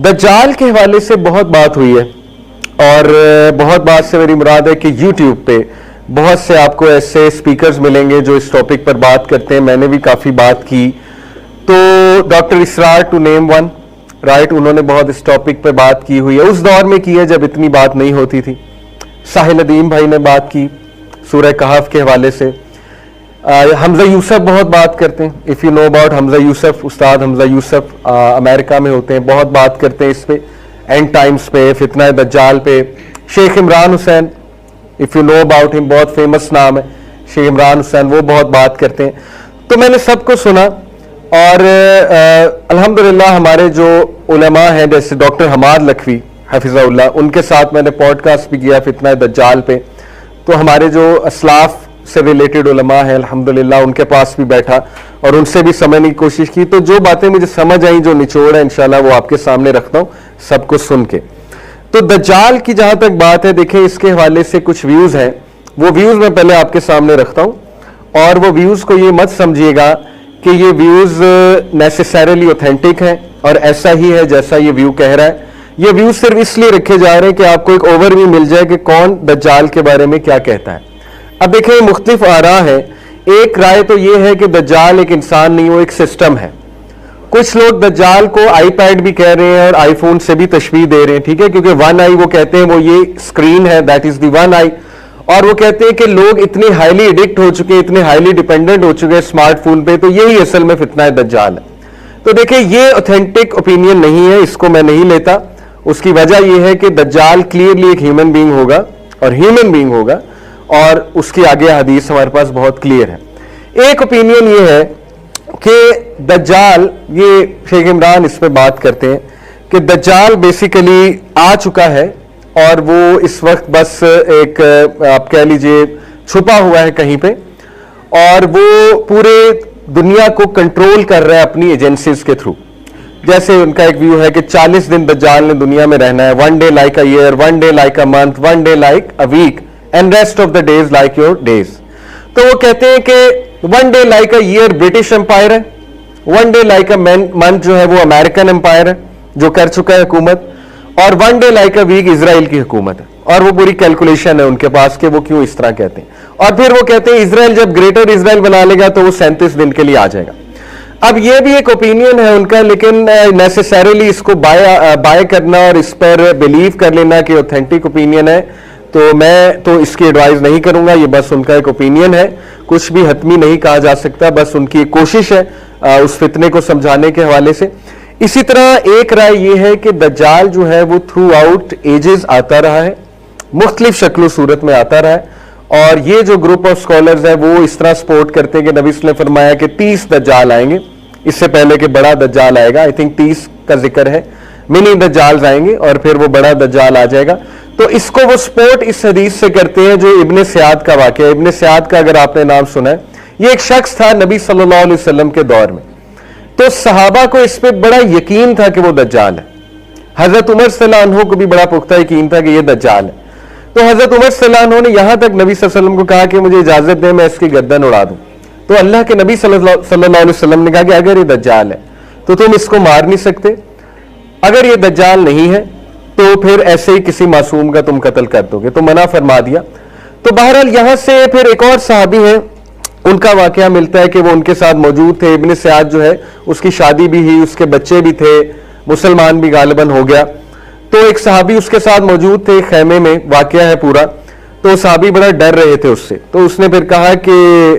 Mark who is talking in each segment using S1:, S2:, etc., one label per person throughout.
S1: دجال کے حوالے سے بہت بات ہوئی ہے، اور بہت بات سے میری مراد ہے کہ یوٹیوب پہ بہت سے آپ کو ایسے سپیکرز ملیں گے جو اس ٹاپک پر بات کرتے ہیں. میں نے بھی کافی بات کی. تو doctor Israr to name one right, انہوں نے بہت اس ٹاپک پہ بات کی ہوئی ہے. اس دور میں کی ہے جب اتنی بات نہیں ہوتی تھی. ساحل ندیم بھائی نے بات کی سورہ کہف کے حوالے سے. حمزہ یوسف بہت بات کرتے ہیں. اف یو نو اباؤٹ حمزہ یوسف، استاد حمزہ یوسف امریکہ میں ہوتے ہیں، بہت بات کرتے ہیں اس پہ، اینڈ ٹائمز پہ، فتنہ دجال پہ. شیخ عمران حسین، اف یو نو اباؤٹ ہم، بہت فیمس نام ہے شیخ عمران حسین، وہ بہت بات کرتے ہیں. تو میں نے سب کو سنا، اور الحمدللہ ہمارے جو علماء ہیں جیسے ڈاکٹر حماد لکھوی حفظہ اللہ، ان کے ساتھ میں نے پوڈ کاسٹ بھی کیا فتنہ دجال پہ. تو ہمارے جو اسلاف سے ریلیٹڈ علماء ہیں الحمدللہ ان کے پاس بھی بیٹھا اور ان سے بھی سمجھنے کی کوشش کی. تو جو باتیں مجھے سمجھ آئیں، جو نچوڑ ہے انشاءاللہ وہ آپ کے سامنے رکھتا ہوں سب کو سن کے. تو دجال کی جہاں تک بات ہے، دیکھیں اس کے حوالے سے کچھ ویوز ہیں، وہ ویوز میں پہلے آپ کے سامنے رکھتا ہوں. اور وہ ویوز کو یہ مت سمجھیے گا کہ یہ ویوز نیسیسریلی اوتھینٹک ہیں اور ایسا ہی ہے جیسا یہ ویو کہہ رہا ہے. یہ ویوز صرف اس لیے رکھے جا رہے ہیں کہ آپ کو ایک اوور ویو مل جائے کہ کون دجال کے بارے میں کیا کہتا ہے. اب دیکھیں مختلف آراء ہیں. ایک رائے تو یہ ہے کہ دجال ایک انسان نہیں، وہ ایک سسٹم ہے. کچھ لوگ دجال کو آئی پیڈ بھی کہہ رہے ہیں اور آئی فون سے بھی تشبیہ دے رہے ہیں، ٹھیک ہے، کیونکہ ون آئی وہ کہتے ہیں وہ یہ اسکرین ہے، دیٹ از دی ون آئی. اور وہ کہتے ہیں کہ لوگ اتنے ہائیلی ایڈکٹ ہو چکے ہیں، اتنے ہائیلی ڈیپینڈنٹ ہو چکے ہیں اسمارٹ فون پہ، تو یہی اصل میں فتنہ دجال ہے. تو دیکھیں یہ اوتھینٹک اوپینین نہیں ہے، اس کو میں نہیں لیتا. اس کی وجہ یہ ہے کہ دجال کلیئرلی ایک ہیومن بینگ ہوگا، اور ہیومن بینگ ہوگا، اور اس کی آگے حدیث ہمارے پاس بہت کلیئر ہے. ایک اوپینین یہ ہے کہ دجال، یہ شیخ عمران اس پہ بات کرتے ہیں کہ دجال بیسیکلی آ چکا ہے اور وہ اس وقت بس ایک آپ کہہ لیجئے چھپا ہوا ہے کہیں پہ، اور وہ پورے دنیا کو کنٹرول کر رہا ہے اپنی ایجنسیز کے تھرو. جیسے ان کا ایک ویو ہے کہ 40 دن دجال نے دنیا میں رہنا ہے، one day like a year, one day like a month, one day like a week, and rest of the days like your days. تو وہ کہتے ہیں کہ one day like a year British Empire ہے، one day like a month جو ہے وہ American umpire ہے جو کر چکا ہے حکومت، اور one day like a week اسرائیل کی حکومت ہے. اور وہ پوری کیلکولیشن ہے ان کے پاس کہ وہ کیوں اس طرح کہتے ہیں. اور پھر وہ کہتے ہیں اسرائیل جب گریٹر اسرائیل بنا لے گا تو وہ 37 دن کے لیے آ جائے گا. اب یہ بھی ایک اوپینین ہے ان کا، لیکن نیسیسریلی اس کو بائے کرنا اور اس پر بلیو کر لینا کہ اوتھینٹک اوپینین ہے، تو میں تو اس کی ایڈوائز نہیں کروں گا. یہ بس ان کا ایک اوپینین ہے، کچھ بھی حتمی نہیں کہا جا سکتا، بس ان کی ایک کوشش ہے اس فتنے کو سمجھانے کے حوالے سے. اسی طرح ایک رائے یہ ہے کہ دجال جو ہے وہ تھرو آؤٹ ایجز آتا رہا ہے، مختلف شکل و صورت میں آتا رہا ہے. اور یہ جو گروپ آف سکولرز ہے وہ اس طرح سپورٹ کرتے ہیں کہ نبی صلی اللہ علیہ وسلم نے فرمایا کہ 30 دجال آئیں گے، اس سے پہلے کہ بڑا دجال آئے گا. آئی تھنک 30 کا ذکر ہے، منی دجال آئیں گے اور پھر وہ بڑا دجال آ جائے گا. تو اس کو وہ سپورٹ اس حدیث سے کرتے ہیں جو ابن سیاد کا واقعہ ہے. ابن سیاد کا اگر آپ نے نام سنا ہے، یہ ایک شخص تھا نبی صلی اللہ علیہ وسلم کے دور میں، تو صحابہ کو اس پہ بڑا یقین تھا کہ وہ دجال ہے. حضرت عمر صلی اللہ عنہ کو بھی بڑا پختہ یقین تھا کہ یہ دجال ہے. تو حضرت عمر صلی اللہ عنہ نے یہاں تک نبی صلی اللہ علیہ وسلم کو کہا کہ مجھے اجازت دیں میں اس کی گردن اڑا دوں. تو اللہ کے نبی صلی اللہ علیہ وسلم نے کہا کہ اگر یہ دجال ہے تو تم اس کو مار نہیں سکتے، اگر یہ دجال نہیں ہے تو پھر ایسے ہی کسی معصوم کا تم قتل کر دو گے، تو منع فرما دیا. تو بہرحال یہاں سے پھر ایک اور صحابی ہیں، ان کا واقعہ ملتا ہے کہ وہ ان کے ساتھ موجود تھے. ابن سیاد جو ہے اس کی شادی بھی ہوئی، اس کے بچے بھی تھے، مسلمان بھی غالباً ہو گیا. تو ایک صحابی اس کے ساتھ موجود تھے خیمے میں، واقعہ ہے پورا. تو صحابی بڑا ڈر رہے تھے اس سے. تو اس نے پھر کہا کہ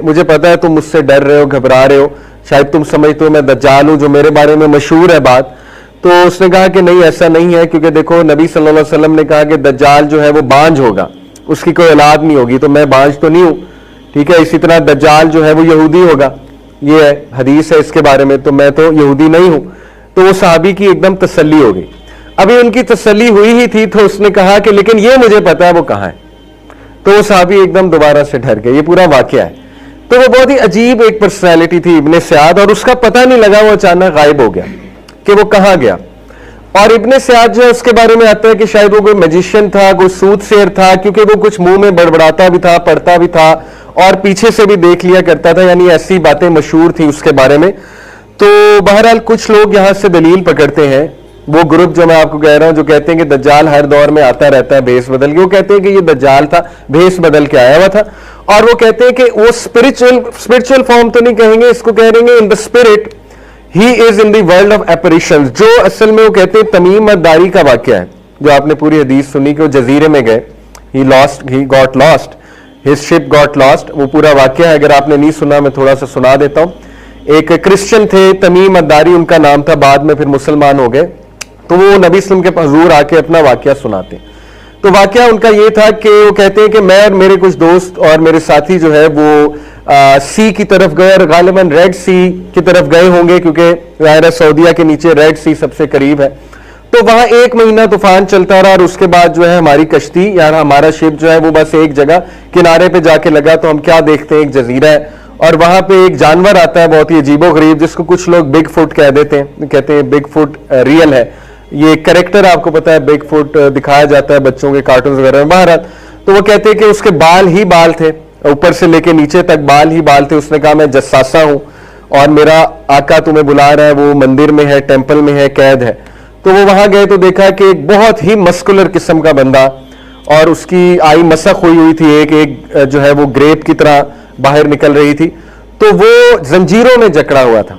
S1: مجھے پتا ہے تم مجھ سے ڈر رہے ہو، گھبرا رہے ہو، شاید تم سمجھتے ہو میں دجال ہوں، جو میرے بارے میں مشہور ہے بات. تو اس نے کہا کہ نہیں ایسا نہیں ہے، کیونکہ دیکھو نبی صلی اللہ علیہ وسلم نے کہا کہ دجال جو ہے وہ بانج ہوگا، اس کی کوئی اولاد نہیں ہوگی، تو میں بانج تو نہیں ہوں، ٹھیک ہے. اسی طرح دجال جو ہے وہ یہودی ہوگا، یہ حدیث ہے اس کے بارے میں، تو میں تو یہودی نہیں ہوں. تو وہ صحابی کی ایک دم تسلی ہو گئی. ابھی ان کی تسلی ہوئی ہی تھی تو اس نے کہا کہ لیکن یہ مجھے پتا ہے وہ کہاں ہے. تو وہ صحابی ایک دم دوبارہ سے ڈر گئے. یہ پورا واقعہ ہے. تو وہ بہت ہی عجیب ایک پرسنالٹی تھی ابن سیاد، اور اس کا پتہ نہیں لگا، وہ اچانک غائب ہو گیا کہ وہ کہاں گیا. اور ابن سیاد جو ہے اس کے بارے میں آتا ہے کہ شاید وہ کوئی میجیشین تھا، کوئی سود سیر تھا، کیونکہ وہ کچھ منہ میں بڑبڑاتا بھی تھا، پڑھتا بھی تھا، اور پیچھے سے بھی دیکھ لیا کرتا تھا، یعنی ایسی باتیں مشہور تھی اس کے بارے میں. تو بہرحال کچھ لوگ یہاں سے دلیل پکڑتے ہیں وہ گروپ جو میں آپ کو کہہ رہا ہوں جو کہتے ہیں کہ دجال ہر دور میں آتا رہتا ہے بھیس بدل کے، وہ کہتے ہیں کہ یہ دجال تھا، بھیس بدل کے آیا ہوا تھا، اور وہ کہتے ہیں کہ وہ اسپرچل فارم تو نہیں کہیں گے، اس کو کہہ رہیں گے in the spirit he is in the world of apparitions, جو اصل میں وہ کہتے ہیں تمیم الداری کا واقعہ ہے، جو آپ نے پوری حدیث سنی کہ وہ جزیرے میں گئے، he got lost, his ship got lost، وہ پورا واقعہ ہے، اگر آپ نے نہیں سنا میں تھوڑا سا سنا دیتا ہوں۔ ایک کرسچن تھے تمیم الداری ان کا نام تھا، بعد میں پھر مسلمان ہو گئے، تو وہ نبی صلی اللہ علیہ وسلم کے حضور آ کے اپنا واقعہ سناتے ہیں۔ تو واقعہ ان کا یہ تھا کہ وہ کہتے ہیں کہ میں اور میرے کچھ دوست اور میرے ساتھی جو ہے وہ سی کی طرف گئے، اور غالباً ریڈ سی کی طرف گئے ہوں گے کیونکہ ظاہر سعودیہ کے نیچے ریڈ سی سب سے قریب ہے۔ تو وہاں 1 مہینہ طوفان چلتا رہا، اور اس کے بعد جو ہے ہماری کشتی یا ہمارا شپ جو ہے وہ بس ایک جگہ کنارے پہ جا کے لگا، تو ہم کیا دیکھتے ہیں ایک جزیرہ ہے، اور وہاں پہ ایک جانور آتا ہے بہت ہی عجیب و غریب، جس کو کچھ لوگ بگ فٹ کہہ دیتے ہیں، کہتے ہیں بگ فٹ ریئل ہے، یہ کریکٹر آپ کو پتا ہے بگ فٹ دکھایا جاتا ہے بچوں کے کارٹونز وغیرہ میں باہر۔ تو وہ کہتے ہیں کہ اس کے بال ہی بال تھے، اوپر سے لے کے نیچے تک بال ہی بال تھے۔ اس نے کہا میں جساسا ہوں اور میرا آقا تمہیں بلا رہا ہے، وہ مندر میں ہے، ٹیمپل میں ہے، قید ہے۔ تو وہ وہاں گئے تو دیکھا کہ ایک بہت ہی مسکولر قسم کا بندہ، اور اس کی آئی مسخ ہوئی تھی، ایک جو ہے وہ گریپ کی طرح باہر نکل رہی تھی، تو وہ زنجیروں میں جکڑا ہوا تھا۔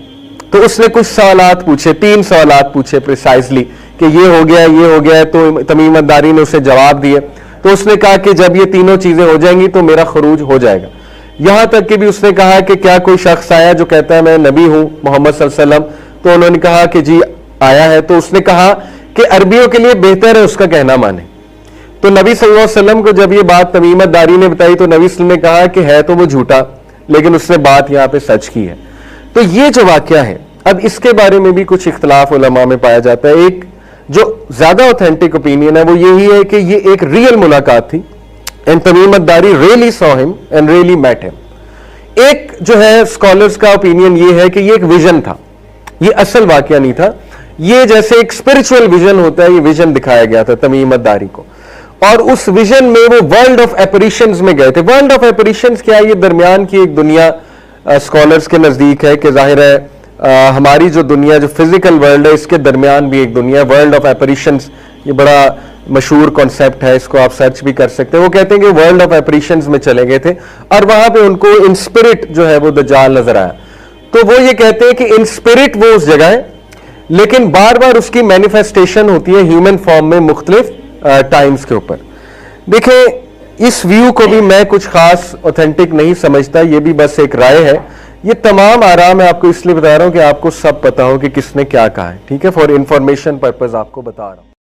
S1: تو اس نے کچھ سوالات پوچھے، 3 سوالات پوچھے پریسائزلی کہ یہ ہو گیا ہے، تو تمیم الداری نے اسے جواب دیے۔ تو اس نے کہا کہ جب یہ تینوں چیزیں ہو جائیں گی تو میرا خروج ہو جائے گا۔ یہاں تک کہ بھی اس نے کہا کہ کیا کوئی شخص آیا جو کہتا ہے میں نبی ہوں محمد صلی اللہ علیہ وسلم؟ تو انہوں نے کہا کہ جی آیا ہے۔ تو اس نے کہا کہ عربیوں کے لیے بہتر ہے اس کا کہنا مانیں۔ تو نبی صلی اللہ علیہ وسلم کو جب یہ بات تمیم الداری نے بتائی تو نبی صلی اللہ علیہ وسلم نے کہا کہ ہے تو وہ جھوٹا، لیکن اس نے بات یہاں پہ سچ کی ہے۔ تو یہ جو واقعہ ہے، اب اس کے بارے میں بھی کچھ اختلاف علماء میں پایا جاتا ہے۔ ایک جو زیادہ اوتھینٹک اوپینین ہے وہ یہی ہے کہ یہ ایک ریئل ملاقات تھی، and Tamim Aldari really saw him and really met him۔ ایک جو ہے اسکالرز کا اوپینین یہ ہے کہ یہ ایک ویژن تھا، یہ اصل واقعہ نہیں تھا، یہ جیسے ایک اسپرچل ویژن ہوتا ہے، یہ ویژن دکھایا گیا تھا تمیم الداری کو، اور اس ویژن میں وہ ورلڈ آف ایپریشنز میں گئے تھے۔ ورلڈ آف ایپریشنز کیا ہے؟ یہ درمیان کی ایک دنیا اسکالرز کے نزدیک ہے کہ ظاہر ہے ہماری جو دنیا جو فزیکل ورلڈ ہے اس کے درمیان بھی ایک دنیا، ورلڈ آف ایپریشنز، یہ بڑا مشہور کانسیپٹ ہے، اس کو آپ سرچ بھی کر سکتے ہیں۔ وہ کہتے ہیں کہ ورلڈ آف ایپریشنز میں چلے گئے تھے، اور وہاں پہ ان کو ان اسپرٹ جو ہے وہ دجال نظر آیا۔ تو وہ یہ کہتے ہیں کہ ان اسپرٹ وہ اس جگہ ہے، لیکن بار بار اس کی مینیفیسٹیشن ہوتی ہے ہیومن فارم میں مختلف ٹائمز کے اوپر۔ دیکھیں اس ویو کو بھی میں کچھ خاص اوتھینٹک نہیں سمجھتا، یہ بھی بس ایک رائے ہے۔ یہ تمام آراء میں آپ کو اس لیے بتا رہا ہوں کہ آپ کو سب پتا ہو کہ کس نے کیا کہا ہے، ٹھیک ہے، فار انفارمیشن پرپز آپ کو بتا رہا ہوں۔